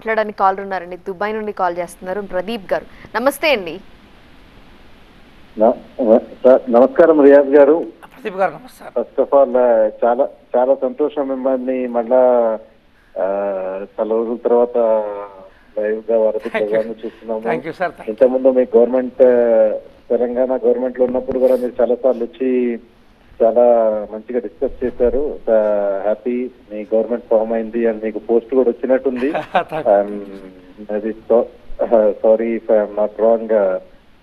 మాట్లాడడానికి కాల్ ఉన్నారండి. దుబాయ్ నుండి కాల్ చేస్తున్నారు ప్రదీప్ గారు. నమస్తే అండి. నమస్కారం రియాజ్ గారు. ప్రదీప్ గారు నమస్కారం. ఫస్ట్ ఆఫ్ ఆల్ చాలా చాలా సంతోషం మిమ్మల్ని మళ్ళా చాలా రోజుల తర్వాత లైవ్ గా వారధి ప్రోగ్రామ్ చూస్తున్నాము. ఇంతకుముందు మీ గవర్నమెంట్ తెలంగాణ గవర్నమెంట్ లో ఉన్నప్పుడు కూడా మీరు చాలా సార్లు వచ్చి చాలా మంచిగా డిస్కస్ చేశారు. హ్యాపీ మీ గవర్నమెంట్ ఫామ్ అయింది అండ్ మీకు పోస్ట్ కూడా వచ్చినట్టుంది. అది sorry if I'm not wrong,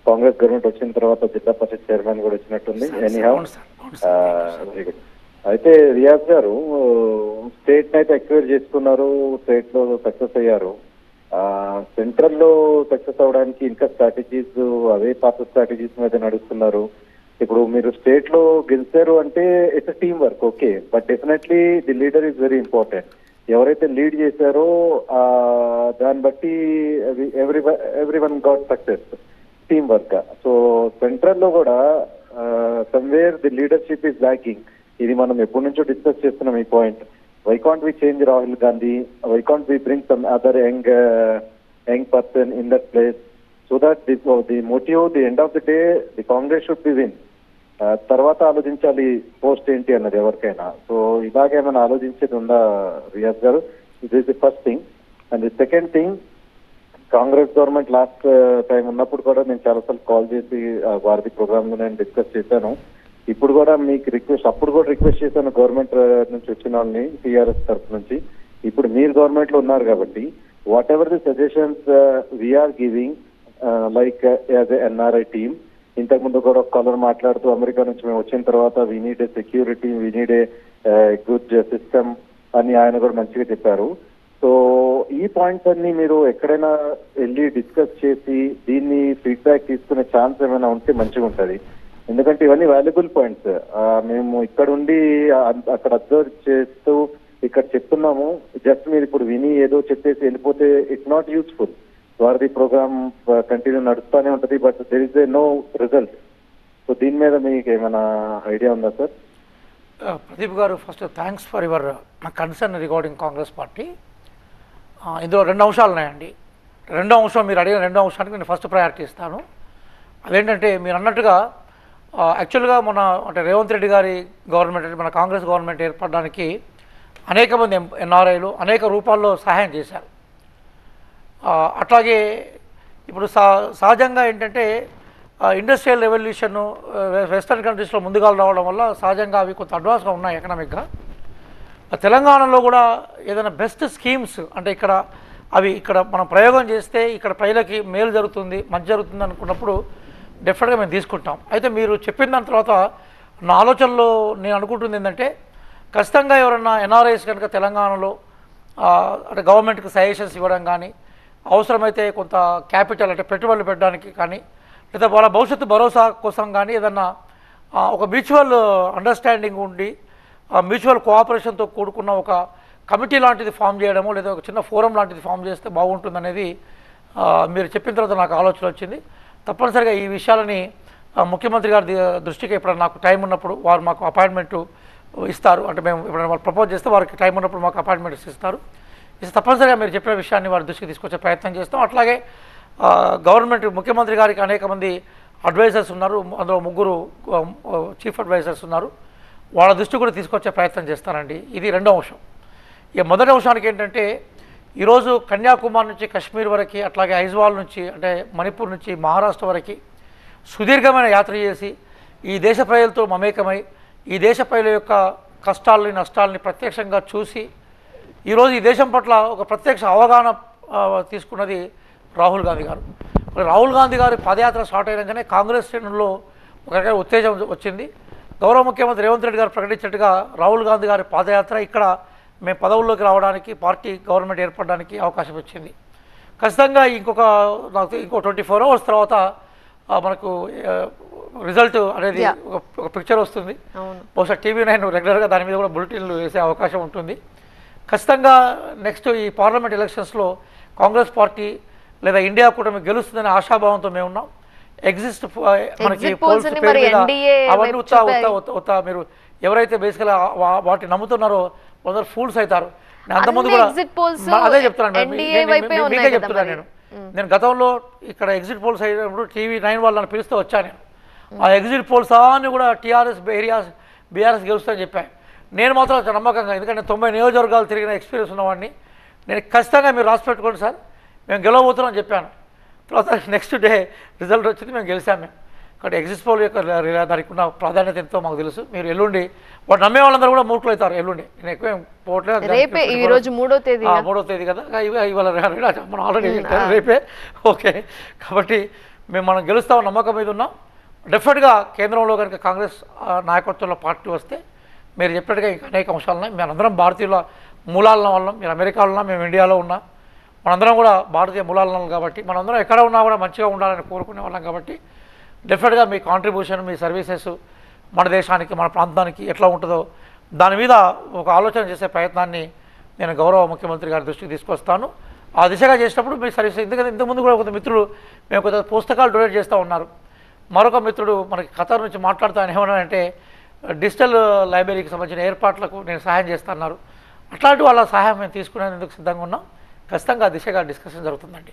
Congress government వచ్చిన తర్వాత జిల్లా పరిషత్ చైర్మన్ కూడా వచ్చినట్టుంది. Anyhow very good. అయితే రియాజ్ గారు స్టేట్ అయితే ఎక్వైర్ చేసుకున్నారు, స్టేట్ లో సక్సెస్ అయ్యారు. సెంట్రల్ లో సక్సెస్ అవడానికి ఇంకా స్ట్రాటజీస్ అవే పాత స్ట్రాటజీస్ మీద నడుస్తున్నారు. ఇప్పుడు మీరు స్టేట్ లో గెలిచారు అంటే it's team work, okay, but definitely the leader is very important. ఎవరైతే లీడ్ చేశారో దాన్ని బట్టి every one got success, team work. So central లో కూడా somewhere the leadership is lacking. ఇది మనం ఎప్పటి నుంచో డిస్కస్ చేస్తున్నాం ఈ point. Why can't we change Rahul Gandhi, why can't we bring some other young person in that place so that the motive, the end of the day the Congress should be win. తర్వాత ఆలోచించాలి post ఏంటి అన్నది ఎవరికైనా. So ఇలాగేమైనా ఆలోచించేది ఉందా రియాజ్ గారు? This is the first thing. And the second thing, Congress government last time ఉన్నప్పుడు కూడా నేను చాలాసార్లు కాల్ చేసి వారధి ప్రోగ్రామ్ లో నేను డిస్కస్ చేశాను. ఇప్పుడు కూడా మీకు రిక్వెస్ట్, అప్పుడు కూడా రిక్వెస్ట్ చేశాను గవర్నమెంట్ నుంచి వచ్చిన వాళ్ళని, టీఆర్ఎస్ తరఫు నుంచి. ఇప్పుడు మీరు గవర్నమెంట్ లో ఉన్నారు కాబట్టి whatever the suggestions we are giving like as a NRI team. ఇంతకుముందు కూడా ఒక కాలర్ మాట్లాడుతూ అమెరికా నుంచి మేము వచ్చిన తర్వాత we need a security, we need a good system అని ఆయన కూడా మంచిగా చెప్పారు. సో ఈ పాయింట్స్ అన్ని మీరు ఎక్కడైనా వెళ్ళి డిస్కస్ చేసి దీన్ని ఫీడ్బ్యాక్ తీసుకునే ఛాన్స్ ఏమైనా ఉంటే మంచిగా ఉంటుంది. ఎందుకంటే ఇవన్నీ వాల్యుబుల్ పాయింట్స్. మేము ఇక్కడ ఉండి అక్కడ అబ్జర్వ్ చేస్తూ ఇక్కడ చెప్తున్నాము. జస్ట్ మీరు ఇప్పుడు విని ఏదో చెప్పేసి వెళ్ళిపోతే it's not useful. Varadhi program continue నడుస్తూనే ఉంటుంది, but there is a no result. So దీని మీద మీకు ఏమైనా ఐడియా ఉందా సార్? ప్రదీప్ గారు, first thanks for your concern regarding Congress party. ఇందులో రెండు అంశాలు ఉన్నాయండి. రెండో అంశం, మీరు అడిగిన రెండో అంశానికి నేను ఫస్ట్ ప్రయారిటీ ఇస్తాను. అదేంటంటే మీరు అన్నట్టుగా యాక్చువల్గా మన అంటే రేవంత్ రెడ్డి గారి గవర్నమెంట్, మన కాంగ్రెస్ గవర్నమెంట్ ఏర్పడడానికి అనేక మంది ఎన్ఆర్ఐలు అనేక రూపాల్లో సహాయం చేశారు. అట్లాగే ఇప్పుడు సహజంగా ఏంటంటే ఇండస్ట్రియల్ రెవల్యూషన్ వెస్టర్న్ కంట్రీస్లో ముందుగా రావడం వల్ల సహజంగా అవి కొంత అడ్వాన్స్గా ఉన్నాయి ఎకనామిక్గా. తెలంగాణలో కూడా ఏదైనా బెస్ట్ స్కీమ్స్ అంటే ఇక్కడ మనం ప్రయోగం చేస్తే ఇక్కడ ప్రజలకి మేలు జరుగుతుంది, మంచి జరుగుతుంది అనుకున్నప్పుడు డెఫినెట్గా మేము తీసుకుంటాం. అయితే మీరు చెప్పిన దాని తర్వాత నా ఆలోచనలో నేను అనుకుంటుంది ఏంటంటే, ఖచ్చితంగా ఎవరన్నా ఎన్ఆర్ఐస్ కనుక తెలంగాణలో అంటే గవర్నమెంట్కి సజెషన్స్ ఇవ్వడం కానీ, అవసరమైతే కొంత క్యాపిటల్ అంటే పెట్టుబడులు పెట్టడానికి కానీ, లేదా వాళ్ళ భవిష్యత్తు భరోసా కోసం కానీ ఏదన్నా ఒక మ్యూచువల్ అండర్స్టాండింగ్ ఉండి మ్యూచువల్ కోఆపరేషన్తో కూడుకున్న ఒక కమిటీ లాంటిది ఫామ్ చేయడము, లేదా ఒక చిన్న ఫోరం లాంటిది ఫామ్ చేస్తే బాగుంటుందనేది మీరు చెప్పిన తర్వాత నాకు ఆలోచన వచ్చింది. తప్పనిసరిగా ఈ విషయాలని ముఖ్యమంత్రి గారి దృష్టికి ఎప్పుడైనా నాకు టైం ఉన్నప్పుడు వారు మాకు అపాయింట్మెంట్ ఇస్తారు. అంటే మేము ఎప్పుడైనా వాళ్ళు ప్రపోజ్ చేస్తే వారికి టైం ఉన్నప్పుడు మాకు అపాయింట్మెంట్స్ ఇస్తారు. తప్పనిసరిగా మీరు చెప్పిన విషయాన్ని వారి దృష్టికి తీసుకొచ్చే ప్రయత్నం చేస్తాం. అట్లాగే గవర్నమెంట్ ముఖ్యమంత్రి గారికి అనేక మంది అడ్వైజర్స్ ఉన్నారు, అందులో 3 చీఫ్ అడ్వైజర్స్ ఉన్నారు. వాళ్ళ దృష్టి కూడా తీసుకొచ్చే ప్రయత్నం చేస్తానండి. ఇది రెండో అంశం. ఇక మొదటి అంశానికి ఏంటంటే, ఈరోజు కన్యాకుమారి నుంచి కశ్మీర్ వరకు, అట్లాగే ఐజ్వాల్ నుంచి అంటే మణిపూర్ నుంచి మహారాష్ట్ర వరకు సుదీర్ఘమైన యాత్ర చేసి ఈ దేశ ప్రజలతో మమేకమై ఈ దేశ ప్రజల యొక్క కష్టాలని నష్టాలని ప్రత్యక్షంగా చూసి ఈరోజు ఈ దేశం పట్ల ఒక ప్రత్యక్ష అవగాహన తీసుకున్నది రాహుల్ గాంధీ గారు. మరి రాహుల్ గాంధీ గారి పాదయాత్ర స్టార్ట్ అయినాకనే కాంగ్రెస్ శ్రేణుల్లో ఒక రకమైన ఉత్తేజం వచ్చింది. గౌరవ ముఖ్యమంత్రి రేవంత్ రెడ్డి గారు ప్రకటించినట్టుగా రాహుల్ గాంధీ గారి పాదయాత్ర ఇక్కడ మేము పదవుల్లోకి రావడానికి, పార్టీ గవర్నమెంట్ ఏర్పడడానికి అవకాశం వచ్చింది. ఖచ్చితంగా ఇంకో 24 అవర్స్ తర్వాత మనకు రిజల్ట్ అనేది ఒక పిక్చర్ వస్తుంది. బహుశా TV9 రెగ్యులర్గా దాని మీద కూడా బులెటిన్లు వేసే అవకాశం ఉంటుంది. ఖచ్చితంగా నెక్స్ట్ ఈ పార్లమెంట్ ఎలక్షన్స్లో కాంగ్రెస్ పార్టీ లేదా ఇండియా కూటమి గెలుస్తుందనే ఆశాభావంతో మేము ఉన్నాం. మనకి పోల్స్ పేరు మీద అవన్నీ మీరు ఎవరైతే బేసికల్గా వాటిని నమ్ముతున్నారో కొందరు ఫూల్స్ అవుతారు. అంతకుముందు కూడా exit polls అదే చెప్తున్నాను NDA వైపే ఉన్నాయి మీకే కదా చెప్తున్నాను మరి. నేను గతంలో ఇక్కడ ఎగ్జిట్ పోల్స్ అయినప్పుడు TV9 వాళ్ళని పిలిస్తే వచ్చాను నేను. ఆ ఎగ్జిట్ పోల్స్ అన్ని కూడా టీఆర్ఎస్ ఏరియాస్ బీఆర్ఎస్ గెలుస్తాయని చెప్పాను. నేను మాత్రం చాలా నమ్మకంగా, ఎందుకంటే 90 నియోజకవర్గాలు తిరిగిన ఎక్స్పీరియన్స్ ఉన్నవాడిని, నేను ఖచ్చితంగా మీరు రాసి పెట్టుకోండి సార్, మేము గెలవబోతున్నాం చెప్పాను. తర్వాత నెక్స్ట్ డే రిజల్ట్ వచ్చింది, మేము గెలిచాము. మేము కాబట్టి ఎగ్జిట్ పోల్ యొక్క దానికి ఉన్న ప్రాధాన్యత ఎంతో మాకు తెలుసు. మీరు ఎల్లుండి వాడు నమ్మే వాళ్ళందరూ కూడా మూర్ఖులు అవుతారు. ఎల్లుండి నేను ఎక్కువ పోవట్లేదు, రేపే ఈ రోజు 3వ తేదీ 3వ తేదీ కదా, ఇవాళ మనం ఆల్రెడీ రేపే. ఓకే, కాబట్టి మనం గెలుస్తామని నమ్మకం మీద ఉన్నాం. డెఫినెట్గా కేంద్రంలో కనుక కాంగ్రెస్ నాయకత్వంలో పార్టీ వస్తే మీరు చెప్పినట్టుగా ఇంకా అనేక అంశాలు ఉన్నాయి. మనందరం భారతీయుల మూలాల వల్ల, మీరు అమెరికాలో ఉన్నా, మేము ఇండియాలో ఉన్నా, మనందరం కూడా భారతీయ మూలాల కాబట్టి మనందరం ఎక్కడ ఉన్నా కూడా మంచిగా ఉండాలని కోరుకునే వాళ్ళం. కాబట్టి డెఫినెట్గా మీ కాంట్రిబ్యూషన్, మీ సర్వీసెస్ మన దేశానికి, మన ప్రాంతానికి ఎట్లా ఉంటుందో దాని మీద ఒక ఆలోచన చేసే ప్రయత్నాన్ని నేను గౌరవ ముఖ్యమంత్రి గారి దృష్టికి తీసుకొస్తాను. ఆ దిశగా చేసినప్పుడు మీ సర్వీస్, ఎందుకంటే ఇంతకుముందు కూడా కొంత మిత్రులు మేము కొంత పుస్తకాలు డొనేట్ చేస్తూ ఉన్నారు. మరొక మిత్రుడు మనకి ఖతర్ నుంచి మాట్లాడుతూ ఆయన ఏమన్నారంటే డిజిటల్ లైబ్రరీకి సంబంధించిన ఏర్పాట్లకు నేను సహాయం చేస్తున్నారు. అట్లాంటి వాళ్ళ సహాయం మేము తీసుకునేందుకు సిద్ధంగా ఉన్నాం. ఖచ్చితంగా ఆ దిశగా డిస్కషన్ జరుగుతుందండి.